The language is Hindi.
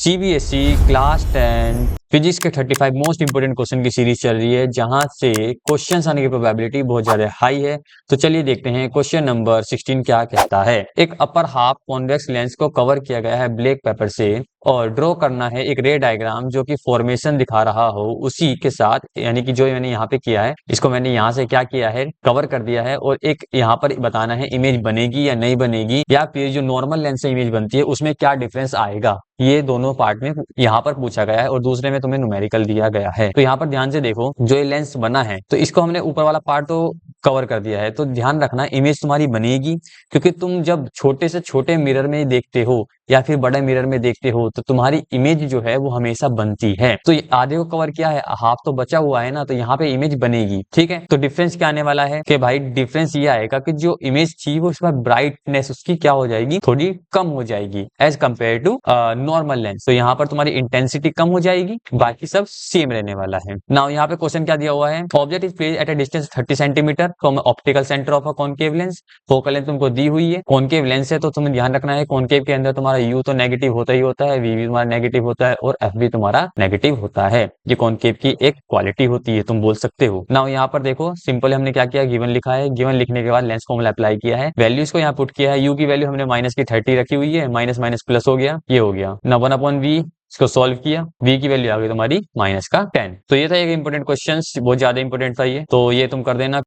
सीबीएसई क्लास 10 फिजिक्स के 35 मोस्ट इंपोर्टेंट क्वेश्चन की सीरीज चल रही है, जहां से क्वेश्चंस आने की प्रोबेबिलिटी बहुत ज्यादा हाई है। तो चलिए देखते हैं क्वेश्चन नंबर 16 क्या कहता है। एक अपर हाफ कॉन्वेक्स लेंस को कवर किया गया है ब्लैक पेपर से और ड्रॉ करना है एक रे डायग्राम जो कि फॉर्मेशन दिखा रहा हो उसी के साथ, यानी कि जो मैंने यहाँ पे किया है इसको मैंने यहाँ से क्या किया है, कवर कर दिया है। और एक यहाँ पर बताना है इमेज बनेगी या नहीं बनेगी, या फिर जो नॉर्मल लेंस से इमेज बनती है उसमें क्या डिफरेंस आएगा। ये दोनों पार्ट में यहाँ पर पूछा गया है और दूसरे में तुम्हें न्यूमेरिकल दिया गया है। तो यहाँ पर ध्यान से देखो, जो ये लेंस बना है तो इसको हमने ऊपर वाला पार्ट तो कवर कर दिया है, तो ध्यान रखना इमेज तुम्हारी बनेगी, क्योंकि तुम जब छोटे से छोटे मिरर में देखते हो या फिर बड़े मिरर में देखते हो तो तुम्हारी इमेज जो है वो हमेशा बनती है। तो ये आधे को कवर किया है, हाफ तो बचा हुआ है ना, तो यहाँ पे इमेज बनेगी। ठीक है, तो डिफरेंस क्या आने वाला है कि भाई डिफरेंस ये आएगा कि जो इमेज थी वो उसमें ब्राइटनेस उसकी क्या हो जाएगी, थोड़ी कम हो जाएगी as compare to normal lens. तो यहाँ पर तुम्हारी इंटेंसिटी कम हो जाएगी, बाकी सब सेम रहने वाला है। नाउ यहाँ पे क्वेश्चन क्या दिया हुआ है, object is placed at a distance 30 centimetre from optical centre of a concave lens. Focal length तुमको दी हुई है, कॉनकेव लेंस है तो तुम्हें ध्यान रखना है कॉनकेव के अंदर तुम्हारा यू तो नेगेटिव होता ही होता है, वी भी तुम्हारा नेगेटिव होता है और एफ भी तुम्हारा नेगेटिव होता है। ये कॉनकेव की एक क्वालिटी होती है, तुम बोल सकते हो। नाउ यहाँ पर देखो सिंपल हमने क्या किया, गिवन लिखा है, गिवन लिखने के बाद लेंस फॉर्मूला अप्लाई किया है, वैल्यूज को यहाँ पुट किया है। यू की वैल्यू हमने माइनस की 30 रखी हुई है, माइनस माइनस प्लस हो गया, ये हो गया ना 1/v। इसको सॉल्व किया, v की वैल्यू आ गई तुम्हारी -10। तो ये था एक इंपोर्टेंट क्वेश्चन, बहुत ज्यादा इंपोर्टेंट था ये, तो ये तुम कर देना।